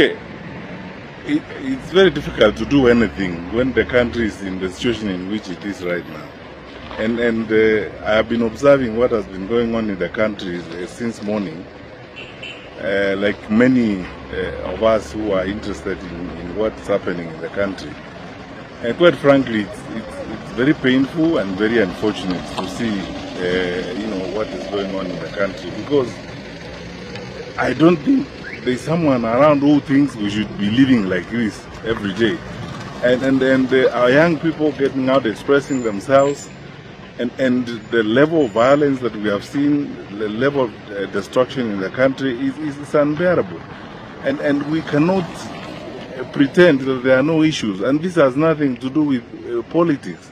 Okay, it's very difficult to do anything when the country is in the situation in which it is right now. And I have been observing what has been going on in the country since morning. Like many of us who are interested in what's happening in the country. And quite frankly, it's very painful and very unfortunate to see, what is going on in the country, because I don't think there's someone around who thinks we should be living like this every day. And our young people getting out expressing themselves, and the level of violence that we have seen, the level of destruction in the country is unbearable. And we cannot pretend that there are no issues. And this has nothing to do with politics.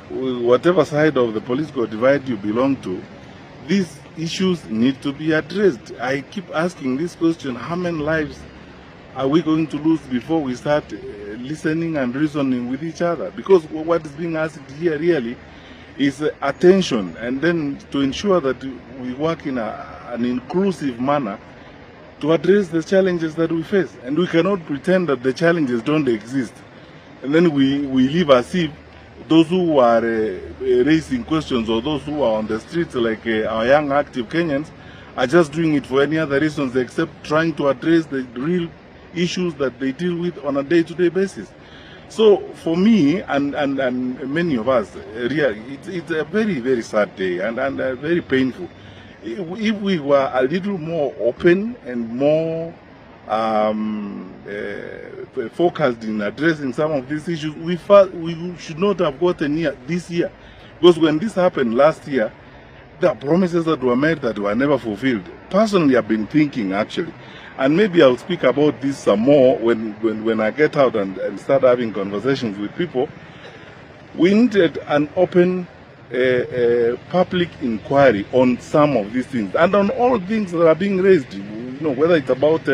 Whatever side of the political divide you belong to, these issues need to be addressed. I keep asking this question: how many lives are we going to lose before we start listening and reasoning with each other? Because what is being asked here really is attention, and then to ensure that we work in an inclusive manner to address the challenges that we face. And we cannot pretend that the challenges don't exist, and then we live as if those who are raising questions, or those who are on the streets, like our young active Kenyans, are just doing it for any other reasons except trying to address the real issues that they deal with on a day-to-day basis. So for me and many of us, really, it's a very, very sad day and very painful. If we were a little more open and more focused in addressing some of these issues, we should not have gotten here this year. Because when this happened last year, the promises that were made that were never fulfilled. Personally, I've been thinking, actually, and maybe I'll speak about this some more when I get out and start having conversations with people. We needed an open public inquiry on some of these things, and on all things that are being raised, whether it's about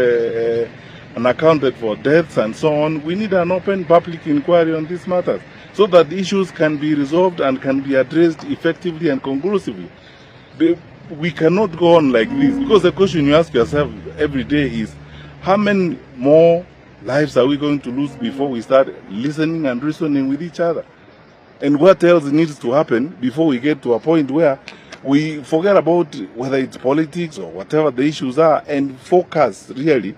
unaccounted for deaths and so on. We need an open public inquiry on these matters so that issues can be resolved and can be addressed effectively and conclusively. We cannot go on like this, because the question you ask yourself every day is: how many more lives are we going to lose before we start listening and reasoning with each other? And what else needs to happen before we get to a point where we forget about whether it's politics or whatever the issues are, and focus really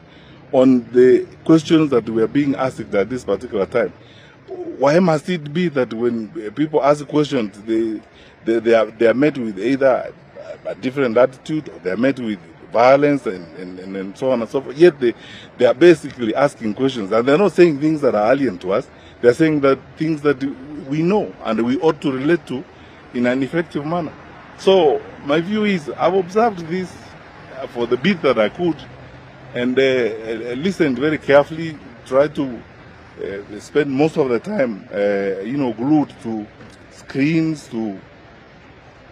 on the questions that we are being asked at this particular time? Why must it be that when people ask questions, they are met with either a different attitude, or they are met with violence and so on and so forth? Yet they are basically asking questions, and they're not saying things that are alien to us. They're saying that things that we know and we ought to relate to in an effective manner. So my view is, I've observed this for the bit that I could, and listened very carefully, tried to spend most of the time, glued to screens, to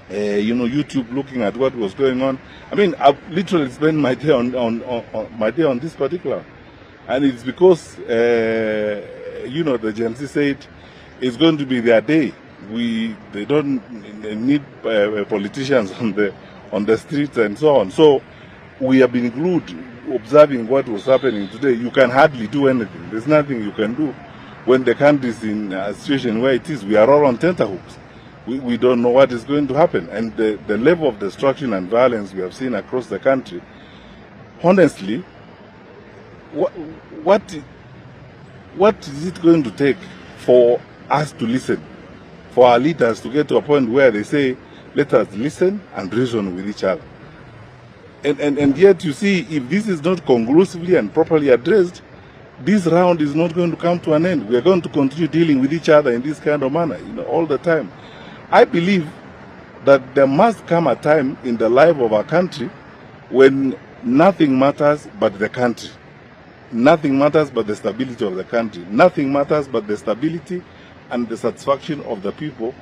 YouTube, looking at what was going on. I mean, I've literally spent my day on this particular, and it's because the Gen Z said it's going to be their day. They don't need politicians on the streets and so on. So we have been glued, observing what was happening today. You can hardly do anything. There's nothing you can do when the country is in a situation where it is. We are all on tenterhooks. We don't know what is going to happen. And the level of destruction and violence we have seen across the country, honestly, what is it going to take for us to listen, for our leaders to get to a point where they say, let us listen and reason with each other? And yet, you see, if this is not conclusively and properly addressed, this round is not going to come to an end. We are going to continue dealing with each other in this kind of manner, all the time. I believe that there must come a time in the life of our country when nothing matters but the country. Nothing matters but the stability of the country. Nothing matters but the stability and the satisfaction of the people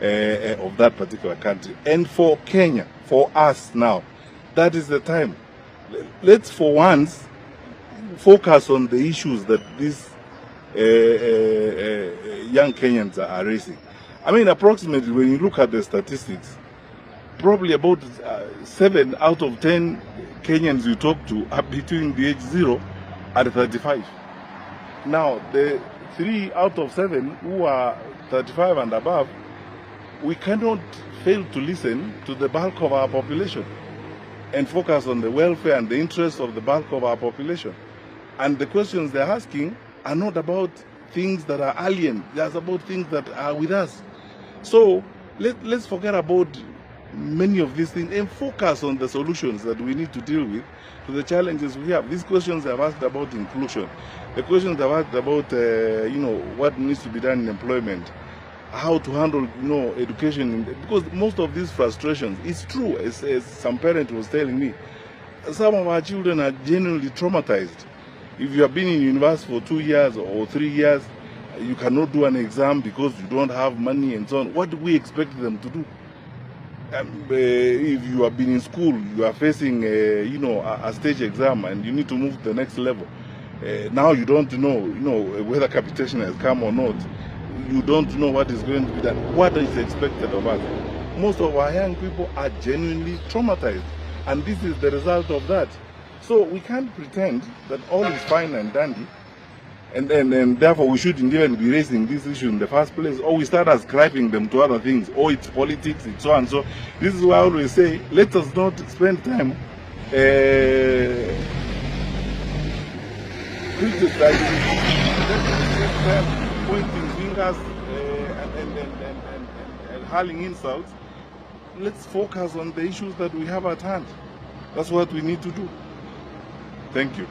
of that particular country. And for Kenya, for us now, that is the time. Let's for once focus on the issues that these young Kenyans are raising. I mean, approximately, when you look at the statistics, probably about 7 out of 10 Kenyans you talk to are between the age 0 at 35. Now, the 3 out of 7 who are 35 and above, we cannot fail to listen to the bulk of our population and focus on the welfare and the interests of the bulk of our population. And the questions they're asking are not about things that are alien, they're about things that are with us. So let's forget about many of these things and focus on the solutions that we need to deal with to the challenges we have. These questions have asked about inclusion. The questions have asked about what needs to be done in employment, how to handle education, because most of these frustrations, it's true, as some parent was telling me, some of our children are genuinely traumatized. If you have been in university for 2 years or 3 years, you cannot do an exam because you don't have money and so on. What do we expect them to do? If you have been in school, you are facing a stage exam and you need to move to the next level. Now you don't know whether capitation has come or not. You don't know what is going to be done. What is expected of us? Most of our young people are genuinely traumatized, and this is the result of that. So we can't pretend that all is fine and dandy, and therefore we shouldn't even be raising this issue in the first place, or we start ascribing them to other things, or it's politics, it's so and so. This is why I always say, let us not spend time criticizing, let us spend time pointing fingers and hurling insults. Let's focus on the issues that we have at hand. That's what we need to do. Thank you.